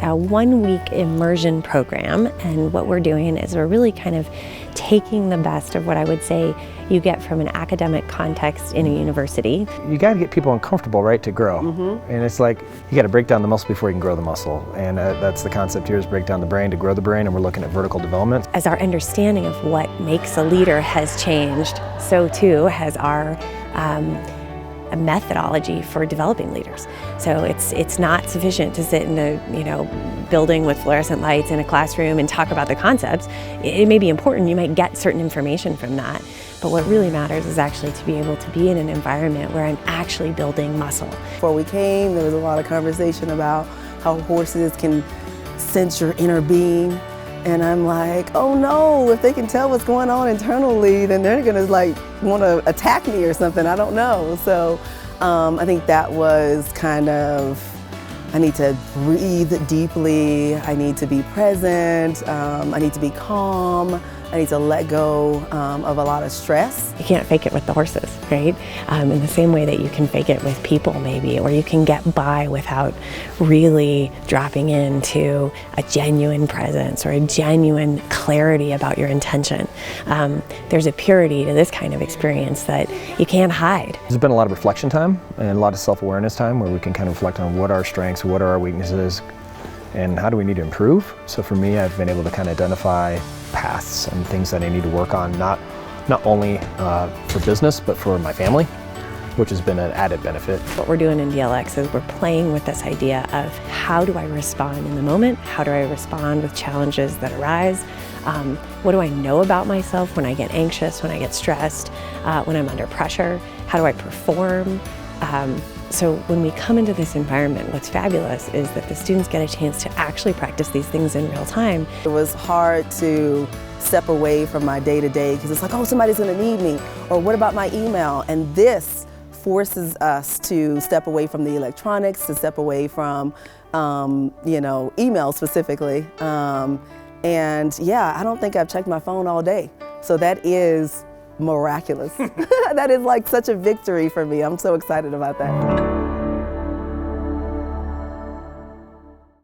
a 1-week immersion program, and what we're doing is we're really kind of taking the best of what I would say you get from an academic context in a university. You got to get people uncomfortable, right, to grow. And it's like you got to break down the muscle before you can grow the muscle, and that's the concept here, is break down the brain to grow the brain, and we're looking at vertical development. As our understanding of what makes a leader has changed, so too has our a methodology for developing leaders. So it's not sufficient to sit in a building with fluorescent lights in a classroom and talk about the concepts. It may be important, you might get certain information from that, but what really matters is actually to be able to be in an environment where I'm actually building muscle. Before we came, there was a lot of conversation about how horses can sense your inner being. And I'm like, oh no, if they can tell what's going on internally, then they're gonna want to attack me or something, I don't know. So I think that was kind of, I need to breathe deeply, I need to be present, I need to be calm, I need to let go of a lot of stress. You can't fake it with the horses, right? In the same way that you can fake it with people maybe, or you can get by without really dropping into a genuine presence or a genuine clarity about your intention. There's a purity to this kind of experience that you can't hide. There's been a lot of reflection time and a lot of self-awareness time where we can kind of reflect on what are our strengths, what are our weaknesses, and how do we need to improve. So for me, I've been able to kind of identify paths and things that I need to work on, not only for business, but for my family, which has been an added benefit. What we're doing in DLX is we're playing with this idea of how do I respond in the moment? How do I respond with challenges that arise? What do I know about myself when I get anxious, when I get stressed, when I'm under pressure? How do I perform? So when we come into this environment, what's fabulous is that the students get a chance to actually practice these things in real time. It was hard to step away from my day-to-day because it's like, oh, somebody's gonna need me, or what about my email? And this forces us to step away from the electronics, to step away from, email specifically. And yeah, I don't think I've checked my phone all day. So that is miraculous. That is like such a victory for me. I'm so excited about that.